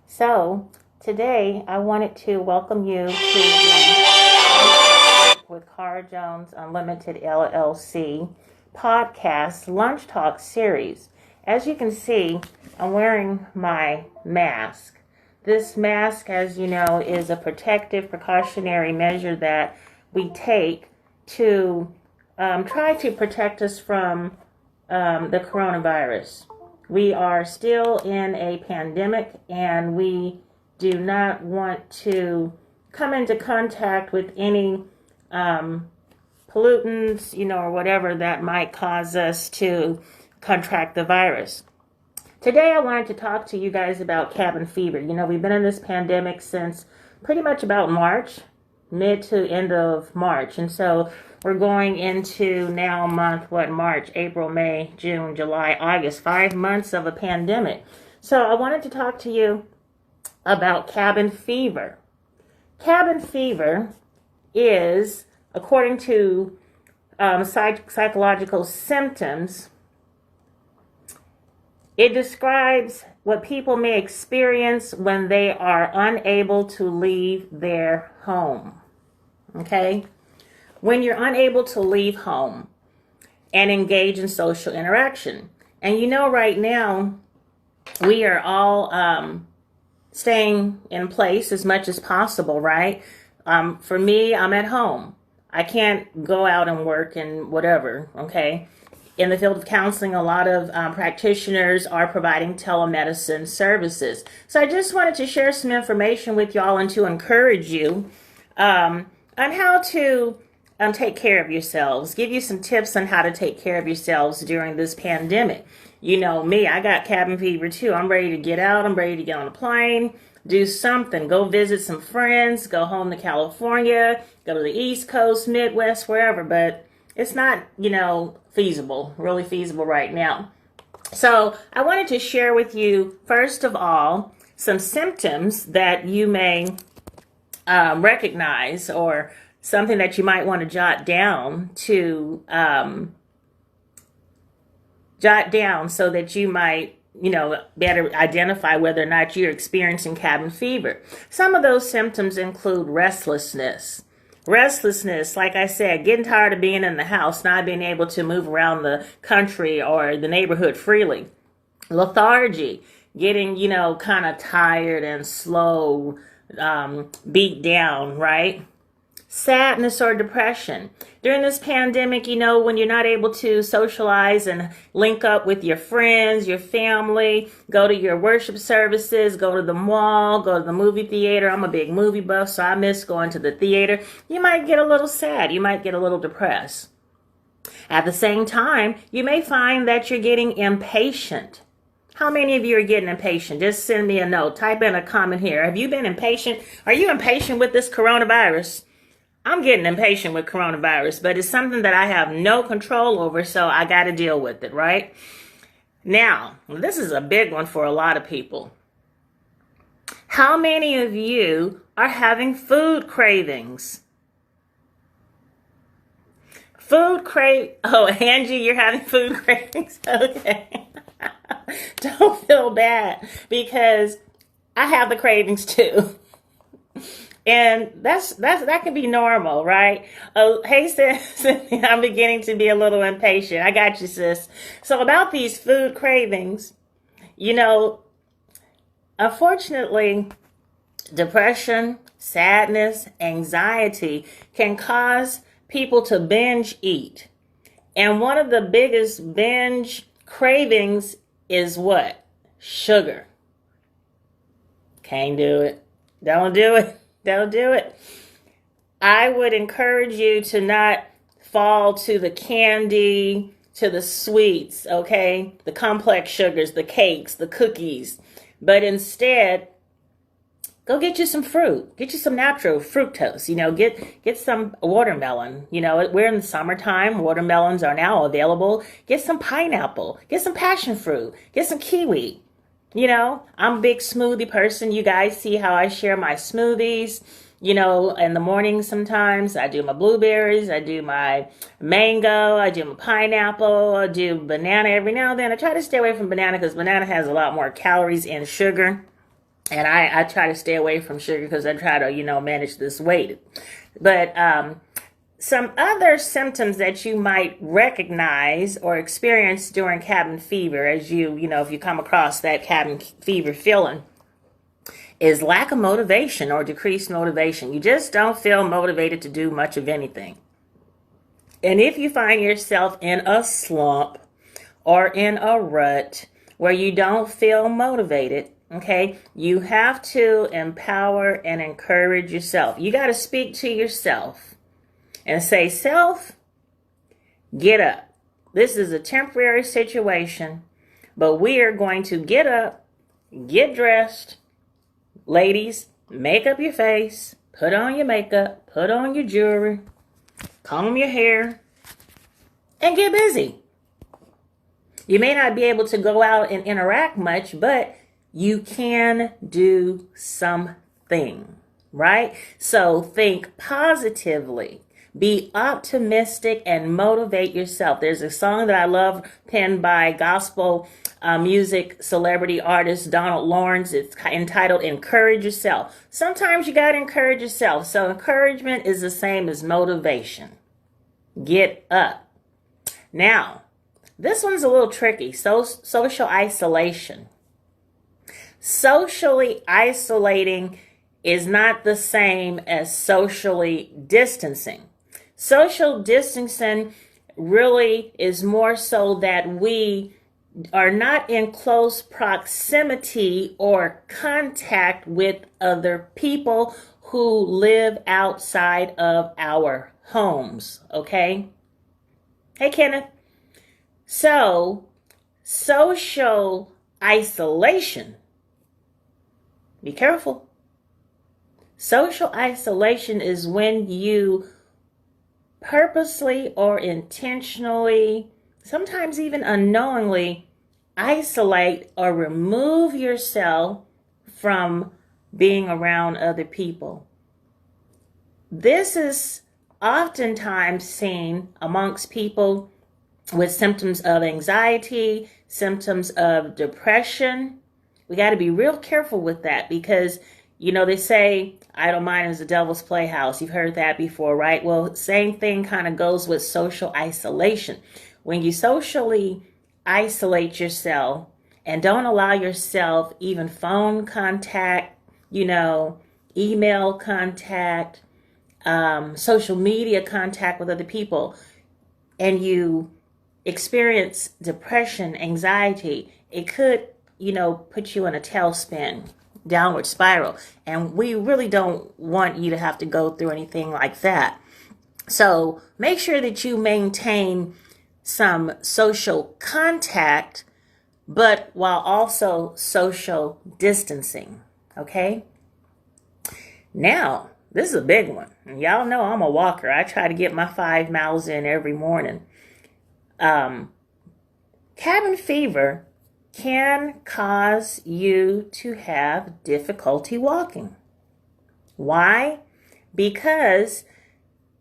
So, today I wanted to welcome you to the with Cara Jones Unlimited LLC podcast Lunch Talk series. As you can see, I'm wearing my mask. This mask, as you know, is a protective precautionary measure that we take to try to protect us from the coronavirus. We are still in a pandemic and we do not want to come into contact with any pollutants, or whatever that might cause us to contract the virus. Today I wanted to talk to you guys about cabin fever. We've been in this pandemic since pretty much about March, mid to end of March. And so we're going into now March, April, May, June, July, August, 5 months of a pandemic. So I wanted to talk to you about cabin fever. Cabin fever is, according to psychological symptoms, it describes what people may experience when they are unable to leave their home. Okay? When you're unable to leave home and engage in social interaction. And right now, we are all staying in place as much as possible, right? For me, I'm at home. I can't go out and work and whatever, okay? In the field of counseling, a lot of practitioners are providing telemedicine services. So I just wanted to share some information with y'all and to encourage you on how to take care of yourselves, give you some tips on how to take care of yourselves during this pandemic. You know me, I got cabin fever too. I'm ready to get out. I'm ready to get on a plane, do something, go visit some friends, go home to California, go to the East Coast, Midwest, wherever. But it's not, really feasible right now. So I wanted to share with you, first of all, some symptoms that you may recognize, or something that you might want to jot down so that you might, better identify whether or not you're experiencing cabin fever. Some of those symptoms include restlessness. Restlessness, like I said, getting tired of being in the house, not being able to move around the country or the neighborhood freely. Lethargy, getting, kind of tired and slow, beat down, right? Sadness or depression. During this pandemic, when you're not able to socialize and link up with your friends, your family, go to your worship services, go to the mall, go to the movie theater. I'm a big movie buff, so I miss going to the theater. You might get a little sad. You might get a little depressed. At the same time, you may find that you're getting impatient. How many of you are getting impatient? Just send me a note. Type in a comment here. Have you been impatient? Are you impatient with this coronavirus? I'm getting impatient with coronavirus, but it's something that I have no control over, so I got to deal with it, right? Now, this is a big one for a lot of people. How many of you are having food cravings? Oh, Angie, you're having food cravings? Okay. Don't feel bad, because I have the cravings too. And that can be normal, right? Oh, hey, Cynthia, I'm beginning to be a little impatient. I got you, sis. So about these food cravings, unfortunately, depression, sadness, anxiety can cause people to binge eat. And one of the biggest binge cravings is what? Sugar. Can't do it. Don't do it. Don't do it. I would encourage you to not fall to the candy, to the sweets, okay? The complex sugars, the cakes, the cookies. But instead, go get you some fruit. Get you some natural fructose. Get some watermelon. We're in the summertime. Watermelons are now available. Get some pineapple. Get some passion fruit. Get some kiwi. I'm a big smoothie person. You guys see how I share my smoothies. In the morning sometimes I do my blueberries, I do my mango, I do my pineapple, I do banana every now and then. I try to stay away from banana because banana has a lot more calories and sugar. And I try to stay away from sugar because I try to, manage this weight. But some other symptoms that you might recognize or experience during cabin fever, as if you come across that cabin fever feeling, is lack of motivation or decreased motivation. You just don't feel motivated to do much of anything. And if you find yourself in a slump or in a rut where you don't feel motivated, okay, you have to empower and encourage yourself. You got to speak to yourself and say, self, get up. This is a temporary situation, but we are going to get up, get dressed. Ladies, make up your face, put on your makeup, put on your jewelry, comb your hair, and get busy. You may not be able to go out and interact much, but you can do something, right? So think positively. Be optimistic and motivate yourself. There's a song that I love penned by gospel music celebrity artist Donald Lawrence. It's entitled Encourage Yourself. Sometimes you got to encourage yourself. So encouragement is the same as motivation. Get up. Now, this one's a little tricky. Social isolation. Socially isolating is not the same as socially distancing. Social distancing really is more so that we are not in close proximity or contact with other people who live outside of our homes, okay? Hey, Kenneth. So, social isolation, be careful. Social isolation is when you purposely or intentionally, sometimes even unknowingly, isolate or remove yourself from being around other people. This is oftentimes seen amongst people with symptoms of anxiety, symptoms of depression. We got to be real careful with that because, they say idle mind is the devil's playhouse. You've heard that before, right? Well, same thing kind of goes with social isolation. When you socially isolate yourself and don't allow yourself even phone contact, email contact, social media contact with other people, and you experience depression, anxiety, it could, put you in a tailspin, downward spiral. And we really don't want you to have to go through anything like that. So make sure that you maintain some social contact, but while also social distancing, okay? Now, this is a big one. And y'all know I'm a walker. I try to get my 5 miles in every morning. Cabin fever can cause you to have difficulty walking. Why? Because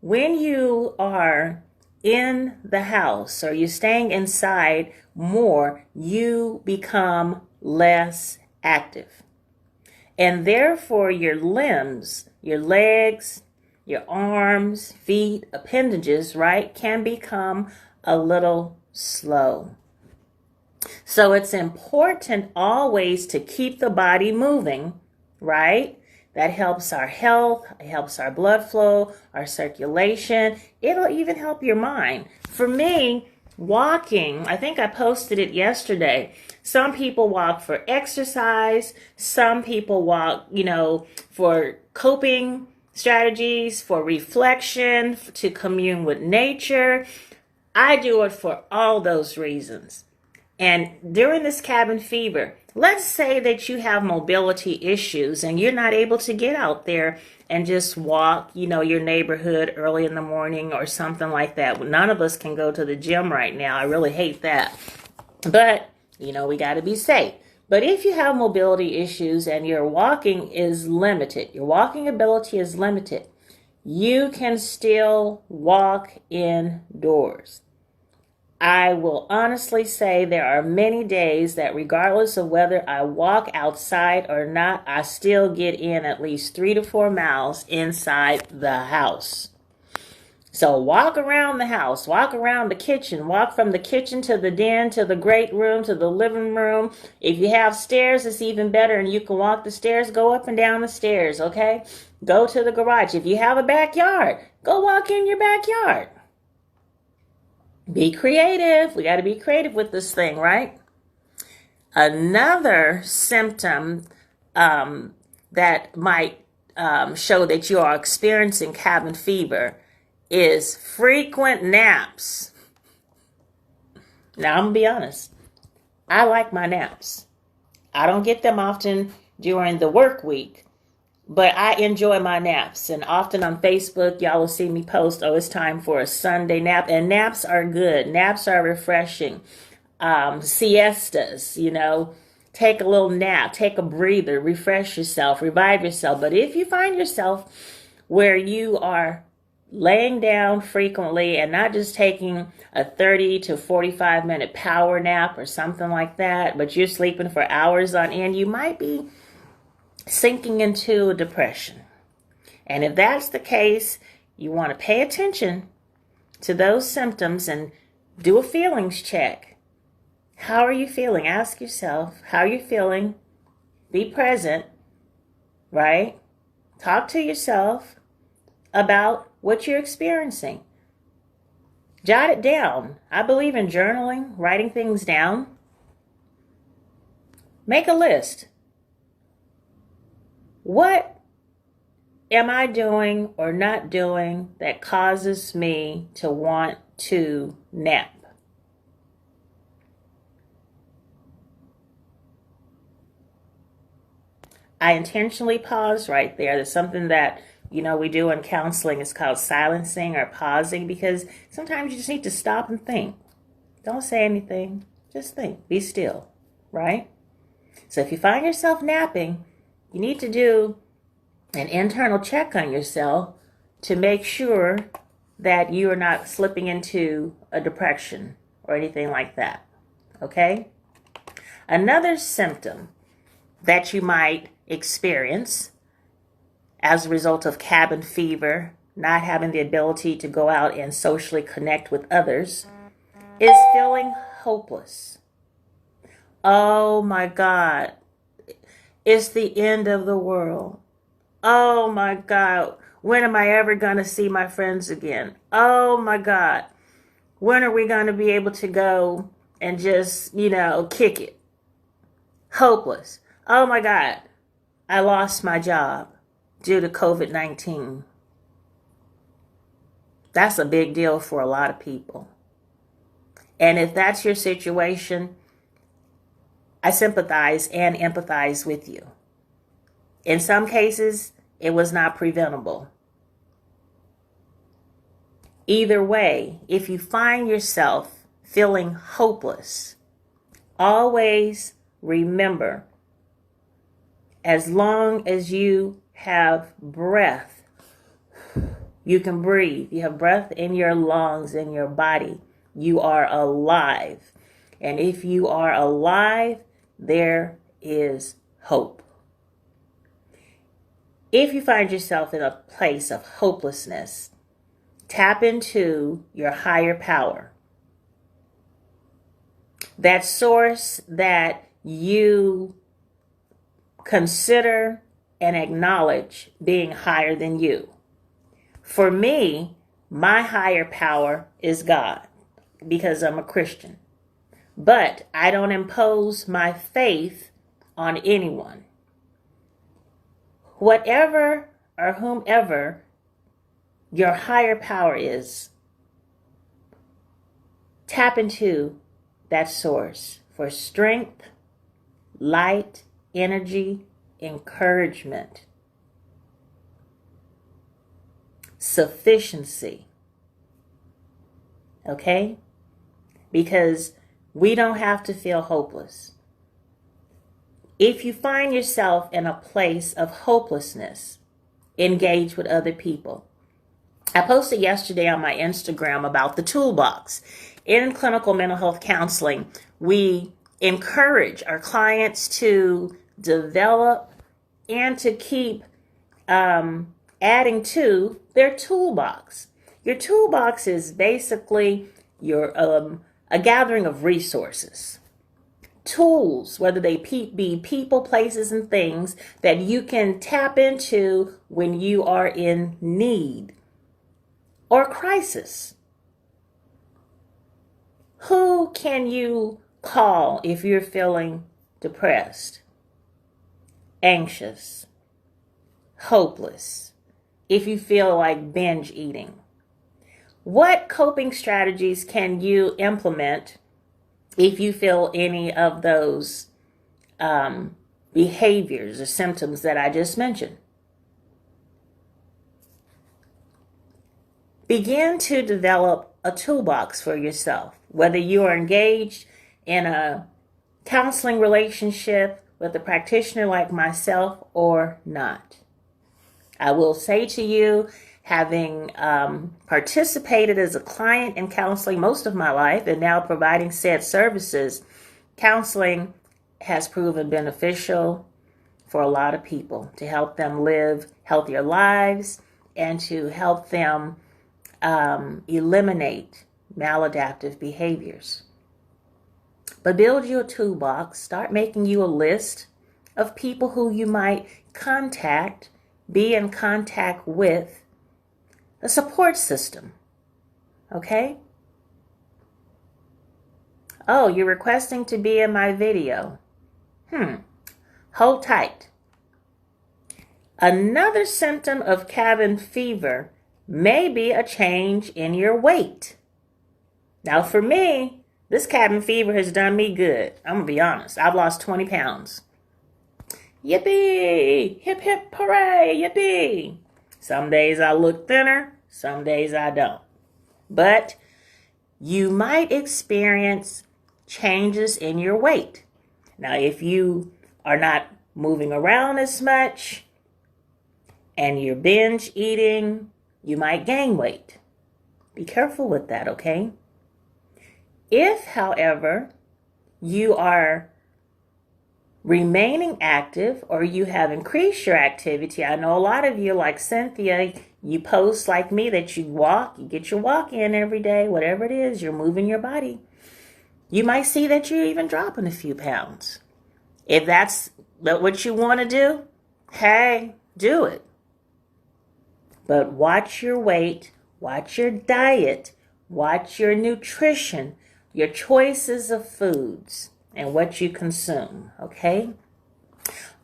when you are in the house or you're staying inside more, you become less active. And therefore your limbs, your legs, your arms, feet, appendages, right, can become a little slow. So it's important always to keep the body moving, right? That helps our health, it helps our blood flow, our circulation. It'll even help your mind. For me, walking, I think I posted it yesterday. Some people walk for exercise. Some people walk, for coping strategies, for reflection, to commune with nature. I do it for all those reasons. And during this cabin fever, let's say that you have mobility issues and you're not able to get out there and just walk, your neighborhood early in the morning or something like that. None of us can go to the gym right now. I really hate that. But, we got to be safe. But if you have mobility issues and your walking is limited, your walking ability is limited, you can still walk indoors. I will honestly say there are many days that regardless of whether I walk outside or not, I still get in at least 3 to 4 miles inside the house. So walk around the house, walk around the kitchen, walk from the kitchen to the den, to the great room, to the living room. If you have stairs, it's even better, and you can walk the stairs, go up and down the stairs, okay? Go to the garage. If you have a backyard, go walk in your backyard. Be creative. We got to be creative with this thing, right? Another symptom that might show that you are experiencing cabin fever is frequent naps. Now, I'm going to be honest. I like my naps. I don't get them often during the work week, but I enjoy my naps. And often on Facebook, y'all will see me post, oh, it's time for a Sunday nap. And naps are good. Naps are refreshing. Siestas, take a little nap, take a breather, refresh yourself, revive yourself. But if you find yourself where you are laying down frequently and not just taking a 30 to 45 minute power nap or something like that, but you're sleeping for hours on end, you might be sinking into a depression. And if that's the case, you want to pay attention to those symptoms and do a feelings check. How are you feeling? Ask yourself, how are you feeling? Be present, right? Talk to yourself about what you're experiencing. Jot it down. I believe in journaling, writing things down. Make a list. What am I doing or not doing that causes me to want to nap? I intentionally pause right there. There's something that we do in counseling. It's called silencing or pausing, because sometimes you just need to stop and think. Don't say anything. Just think. Be still, right? So if you find yourself napping, you need to do an internal check on yourself to make sure that you are not slipping into a depression or anything like that, okay? Another symptom that you might experience as a result of cabin fever, not having the ability to go out and socially connect with others, is feeling hopeless. Oh my God, it's the end of the world. Oh my God, when am I ever going to see my friends again? Oh my God, when are we going to be able to go and just, kick it? Hopeless. Oh my God, I lost my job due to COVID-19. That's a big deal for a lot of people. And if that's your situation, I sympathize and empathize with you. In some cases, it was not preventable. Either way, if you find yourself feeling hopeless, always remember, as long as you have breath, you can breathe. You have breath in your lungs, in your body. You are alive. And if you are alive, there is hope. If you find yourself in a place of hopelessness, tap into your higher power. That source that you consider and acknowledge being higher than you. For me, my higher power is God, because I'm a Christian. But I don't impose my faith on anyone. Whatever or whomever your higher power is, tap into that source for strength, light, energy, encouragement, sufficiency. Okay? Because we don't have to feel hopeless. If you find yourself in a place of hopelessness, engage with other people. I posted yesterday on my Instagram about the toolbox. In clinical mental health counseling, we encourage our clients to develop and to keep adding to their toolbox. Your toolbox is basically your a gathering of resources, tools, whether they be people, places, and things that you can tap into when you are in need or crisis. Who can you call if you're feeling depressed, anxious, hopeless, if you feel like binge eating? What coping strategies can you implement if you feel any of those behaviors or symptoms that I just mentioned? Begin to develop a toolbox for yourself, whether you are engaged in a counseling relationship with a practitioner like myself or not. I will say to you, having participated as a client in counseling most of my life and now providing said services, counseling has proven beneficial for a lot of people to help them live healthier lives and to help them eliminate maladaptive behaviors. But build you a toolbox. Start making you a list of people who you might contact, be in contact with, a support system. Okay? Oh, you're requesting to be in my video. Hold tight. Another symptom of cabin fever may be a change in your weight. Now for me, this cabin fever has done me good. I'm going to be honest. I've lost 20 pounds. Yippee! Hip hip hooray! Yippee! Some days I look thinner, some days I don't. But you might experience changes in your weight. Now, if you are not moving around as much and you're binge eating, you might gain weight. Be careful with that, okay? If, however, you are remaining active or you have increased your activity, I know a lot of you, like Cynthia, you post like me that you walk, you get your walk in every day, whatever it is, you're moving your body. You might see that you're even dropping a few pounds. If that's what you want to do, hey, do it. But watch your weight, watch your diet, watch your nutrition, your choices of foods, and what you consume, okay?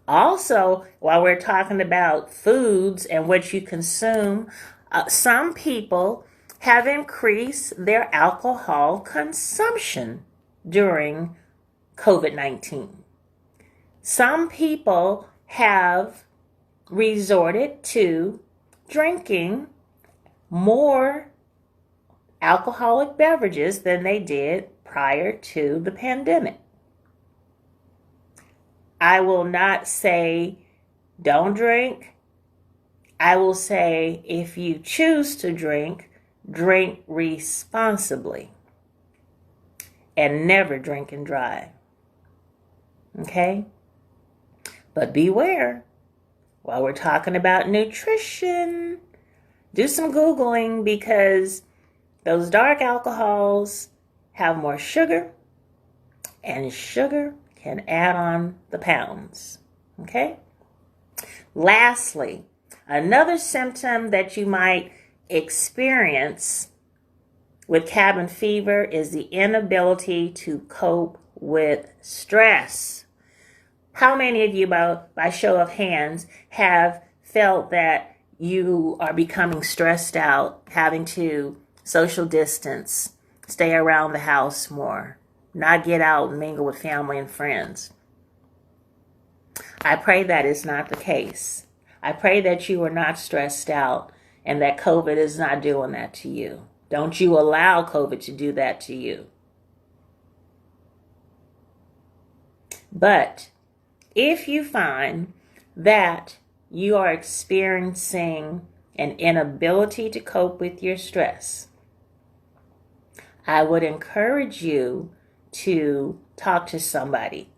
Also, while we're talking about foods and what you consume, some people have increased their alcohol consumption during COVID-19. Some people have resorted to drinking more alcoholic beverages than they did prior to the pandemic. I will not say don't drink. I will say if you choose to drink, drink responsibly and never drink and drive. Okay? But beware, while we're talking about nutrition, do some Googling because those dark alcohols have more sugar, and sugar can add on the pounds. Okay? Lastly, another symptom that you might experience with cabin fever is the inability to cope with stress. How many of you, by show of hands, have felt that you are becoming stressed out, having to social distance, stay around the house more, not get out and mingle with family and friends? I pray that is not the case. I pray that you are not stressed out and that COVID is not doing that to you. Don't you allow COVID to do that to you. But if you find that you are experiencing an inability to cope with your stress, I would encourage you to talk to somebody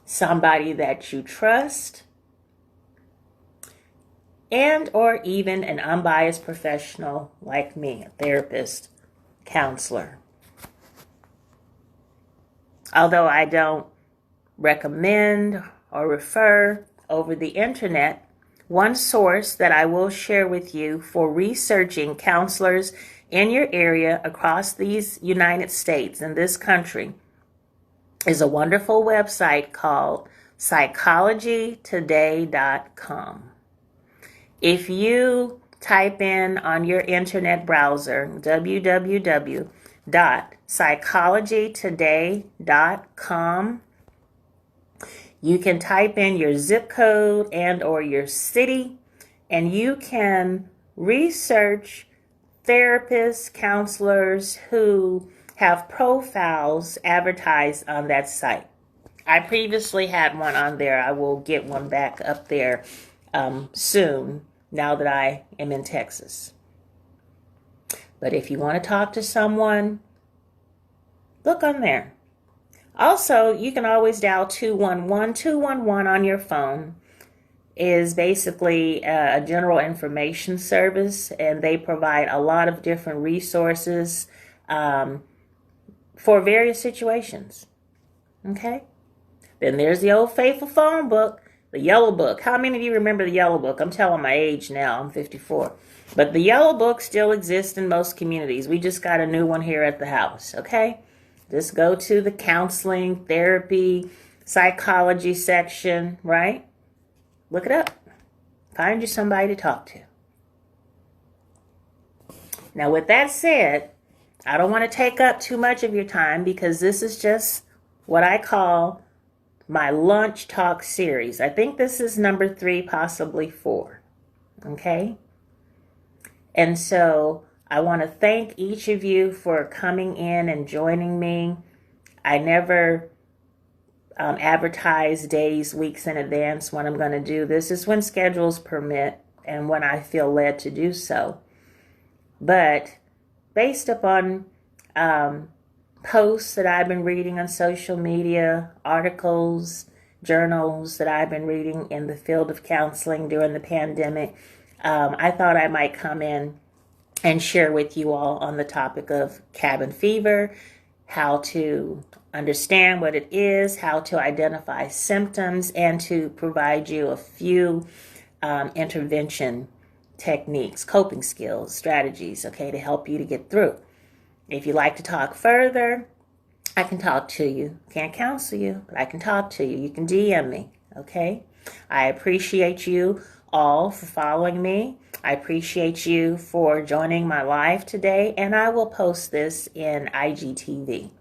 that you trust, and or even an unbiased professional like me, a therapist, counselor. Although I don't recommend or refer over the internet, one source that I will share with you for researching counselors in your area across these United States and this country is a wonderful website called psychologytoday.com. If you type in on your internet browser www.psychologytoday.com, you can type in your zip code and or your city, and you can research therapists, counselors who have profiles advertised on that site. I previously had one on there. I will get one back up there soon, now that I am in Texas. But if you want to talk to someone, look on there. Also, you can always dial 211. 211 on your phone is basically a general information service, and they provide a lot of different resources for various situations. Okay? Then there's the old faithful phone book, the yellow book. How many of you remember the yellow book? I'm telling my age now. I'm 54. But the yellow book still exists in most communities. We just got a new one here at the house. Okay? Just go to the counseling, therapy, psychology section, right? Look it up. Find you somebody to talk to. Now, with that said, I don't want to take up too much of your time because this is just what I call my lunch talk series. I think this is number 3, possibly 4. Okay? And so I want to thank each of you for coming in and joining me. I never advertise days, weeks in advance when I'm going to do this. Is when schedules permit and when I feel led to do so. But based upon posts that I've been reading on social media, articles, journals that I've been reading in the field of counseling during the pandemic, I thought I might come in and share with you all on the topic of cabin fever, how to understand what it is, how to identify symptoms, and to provide you a few intervention techniques, coping skills, strategies, okay, to help you to get through. If you'd like to talk further, I can talk to you. Can't counsel you, but I can talk to you. You can DM me, okay? I appreciate you all for following me. I appreciate you for joining my live today, and I will post this in IGTV.